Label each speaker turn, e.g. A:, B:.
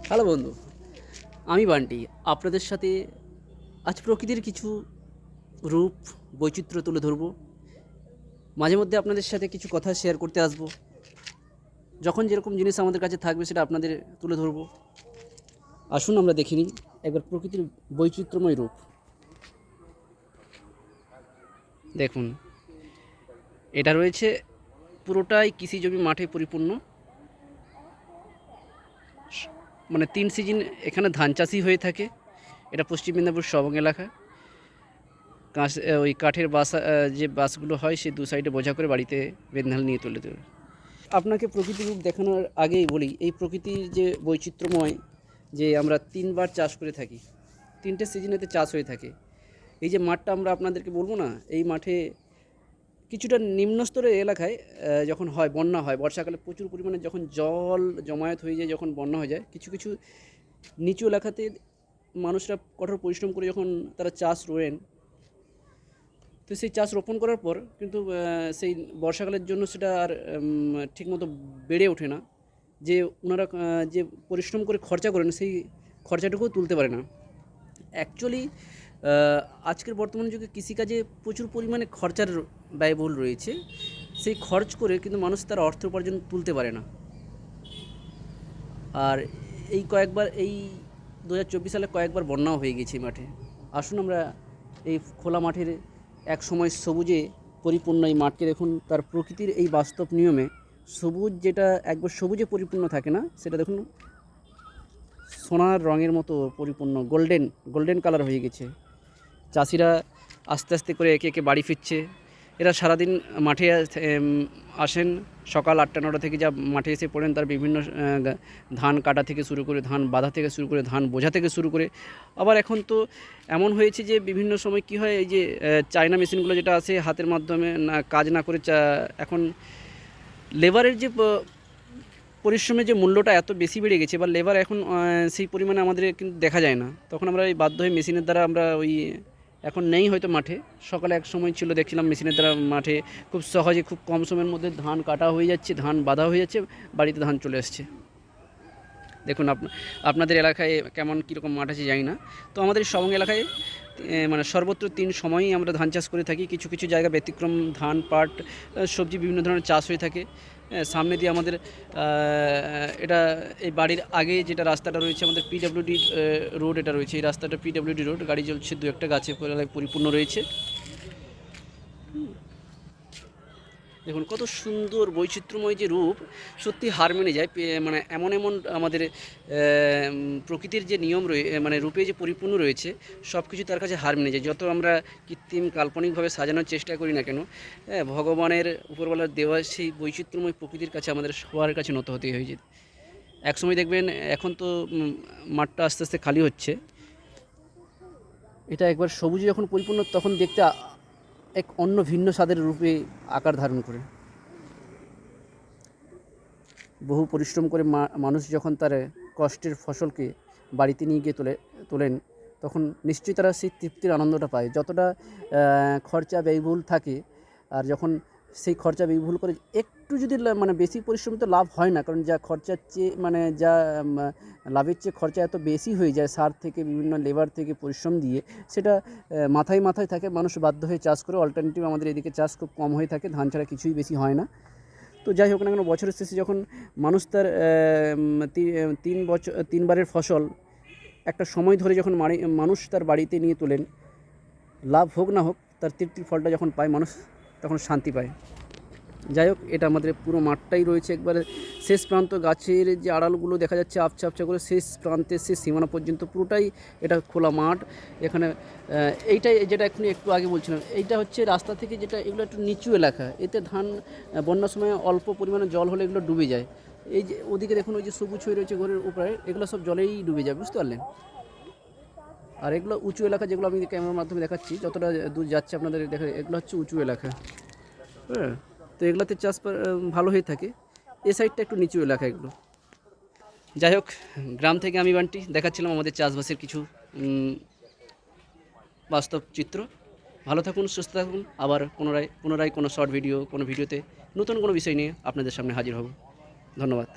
A: Hello বন্ধু, আমি বান্টি। আপনাদের সাথে আজ প্রকৃতির কিছু রূপ বৈচিত্র্য তুলে ধরব। মাঝে মধ্যে আপনাদের সাথে কিছু কথা শেয়ার করতে আসব। যখন যেরকম জিনিস আমাদের কাছে থাকবে সেটা আপনাদের তুলে ধরব। আসুন আমরা দেখে নিই একবার প্রকৃতির বৈচিত্র্যময় রূপ। দেখুন, এটা রয়েছে পুরোটাই কৃষি জমি মাঠে পরিপূর্ণ। মানে 3 সিজন এখানে ধান চাষই হয়ে থাকে। এটা পশ্চিম মেদিনীপুর সবং এলাকা। ওই কাঠের বাসা, যে বাসগুলো হয় সে দু সাইডে বোঝা করে বাড়িতে বেদনাল নিয়ে তুলে দেবে। আপনাকে প্রকৃতির রূপ দেখানোর আগেই বলি, এই প্রকৃতির যে বৈচিত্র্যময়, যে আমরা 3বার চাষ করে থাকি, 3টে সিজনেতে চাষ হয়ে থাকে। এই যে মাঠটা আমরা আপনাদেরকে বলবো না, এই মাঠে কিছুটা নিম্নস্তরের এলাকায় যখন হয় বন্যা হয়, বর্ষাকালে প্রচুর পরিমাণে যখন জল জমায়েত হয়ে যায়, যখন বন্যা হয়ে যায়, কিছু কিছু নিচু এলাকাতে মানুষরা কঠোর পরিশ্রম করে যখন তারা চাষ রোয়েন, তো সেই চাষ রোপণ করার পর কিন্তু সেই বর্ষাকালের জন্য সেটা আর ঠিকমতো বেড়ে ওঠে না। যে ওনারা যে পরিশ্রম করে খরচা করেন সেই খরচাটুকুও তুলতে পারে না। অ্যাকচুয়ালি আজকের বর্তমান যুগে কৃষিকাজে প্রচুর পরিমাণে খরচার ব্যয়বহুল রয়েছে। সেই খরচ করে কিন্তু মানুষ তার অর্থ উপার্জন তুলতে পারে না। আর এই 2024 সালে কয়েকবার বন্যাও হয়ে গেছে মাঠে। আসুন আমরা এই খোলা মাঠের এক সময় সবুজে পরিপূর্ণ এই মাঠকে দেখুন। তার প্রকৃতির এই বাস্তব নিয়মে সবুজ, যেটা একবার সবুজে পরিপূর্ণ থাকে না, সেটা দেখুন সোনার রঙের মতো পরিপূর্ণ, গোল্ডেন কালার হয়ে গেছে। চাষিরা আস্তে আস্তে করে একে একে বাড়ি ফিরছে। এরা সারাদিন মাঠে আসেন, সকাল 8টা-9টা থেকে যা মাঠে এসে পড়েন, তার বিভিন্ন ধান কাটা থেকে শুরু করে, ধান বাঁধা থেকে শুরু করে, ধান বোঝা থেকে শুরু করে। আবার এখন তো এমন হয়েছে যে বিভিন্ন সময় কি হয়, এই যে চায়না মেশিনগুলো যেটা আছে, হাতের মাধ্যমে কাজ না করে এখন লেবারের যে পরিশ্রমের যে মূল্যটা এত বেশি বেড়ে গেছে, বা লেবার এখন সেই পরিমাণে আমাদের কিন্তু দেখা যায় না। তখন আমরা এই বাধ্য হয়ে মেশিনের দ্বারা আমরা ওই, এখন নেই হয়তো মাঠে, সকালে এক সময় ছিল, দেখছিলাম মেশিনের দ্বারা মাঠে খুব সহজে খুব কম সময়ের মধ্যে ধান কাটা হয়ে যাচ্ছে, ধান বাঁধা হয়ে যাচ্ছে, বাড়িতে ধান চলে আসছে। দেখুন আপনাদের এলাকায় কেমন কীরকম মাঠ আছে জানি না। তো আমাদের সবং এলাকায় মানে সর্বত্র 3 সময়ই আমরা ধান চাষ করে থাকি। কিছু কিছু জায়গা ব্যতিক্রম ধান, পাট, সবজি বিভিন্ন ধরনের চাষ হয়ে থাকে। সামনে দিয়ে আমাদের এটা এই বাড়ির আগে যেটা রাস্তাটা রয়েছে, আমাদের পিডব্লিউডি রোড এটা রয়েছে। এই রাস্তাটা পিডব্লিউডি রোড, গাড়ি চলছে, 2-1টা গাছে পরিপূর্ণ রয়েছে। দেখুন কত সুন্দর বৈচিত্র্যময় যে রূপ, সত্যি হার মেনে যায়। মানে এমন আমাদের প্রকৃতির যে নিয়ম মানে রূপে যে পরিপূর্ণ রয়েছে, সব কিছু তার কাছে হার মেনে যায়। যত আমরা কৃত্রিম কাল্পনিকভাবে সাজানোর চেষ্টা করি না কেন, ভগবানের উপরওয়ালার দেওয়া সেই বৈচিত্র্যময় প্রকৃতির কাছে আমাদের সবার কাছে নত হতেই হয়েছে। একসময় দেখবেন, এখন তো মাঠটা আস্তে আস্তে খালি হচ্ছে, এটা একবার সবুজে যখন পরিপূর্ণ, তখন দেখতে এক অন্য ভিন্ন স্বাদের রূপে আকার ধারণ করে। বহু পরিশ্রম করে মানুষ যখন তার কষ্টের ফসলকে বাড়িতে নিয়ে গিয়ে তোলেন, তখন নিশ্চয়ই তারা সেই তৃপ্তির আনন্দটা পায়। যতটা খরচা ব্যয়বহুল থাকে, আর যখন সেই খরচা ব্যয়বহুল করে একটু যদি মানে বেশি পরিশ্রম, তো লাভ হয় না, কারণ যা খরচার চেয়ে মানে যা লাভের চেয়ে খরচা এত বেশি হয়ে যায়, সার থেকে বিভিন্ন লেবার থেকে পরিশ্রম দিয়ে, সেটা মাথায় থাকে। মানুষ বাধ্য হয়ে চাষ করে। অল্টারনেটিভ আমাদের এদিকে চাষ খুব কম হয়ে থাকে, ধান ছাড়া কিছুই বেশি হয় না। তো যাই হোক না কেন, বছরের শেষে যখন মানুষ তার 3বারের ফসল একটা সময় ধরে যখন মানুষ তার বাড়িতে নিয়ে তোলেন, লাভ হোক না হোক, তার তৃপ্তির ফলটা যখন পায় মানুষ, তখন শান্তি পায়। যাই হোক, এটা আমাদের পুরো মাঠটাই রয়েছে একবারে শেষ প্রান্ত, গাছের যে আড়ালগুলো দেখা যাচ্ছে আবছা আবছা করে, শেষ প্রান্তে শেষ সীমানা পর্যন্ত পুরোটাই এটা খোলা মাঠ। এখানে এইটাই যেটা একটু আগে বলছিলাম, এইটা হচ্ছে রাস্তা থেকে যেটা, এগুলো একটু নিচু এলাকা, এতে ধান বন্যার সময় অল্প পরিমাণে জল হলে এগুলো ডুবে যায়। এই যে ওদিকে দেখুন, ওই যে সবুজ হয়ে রয়েছে ঘরের উপরে, এগুলো সব জলেই ডুবে যায়, বুঝতে পারলেন। আর এগুলো উঁচু এলাকা, যেগুলো আমি ক্যামেরার মাধ্যমে দেখাচ্ছি, যতটা দূর যাচ্ছে আপনাদের দেখা, এগুলো হচ্ছে উঁচু এলাকা। হ্যাঁ, তো এগুলোতে চাষ ভালো হয়ে থাকে। এ সাইডটা একটু নিচু এলাকা এগুলো। যাই হোক, গ্রাম থেকে আমি বান্টি দেখাচ্ছিলাম আমাদের চাষবাসের কিছু বাস্তব চিত্র। ভালো থাকুন, সুস্থ থাকুন। আবার পুনরায় কোনো শর্ট ভিডিও, কোনো ভিডিওতে নতুন কোনো বিষয় নিয়ে আপনাদের সামনে হাজির হব। ধন্যবাদ।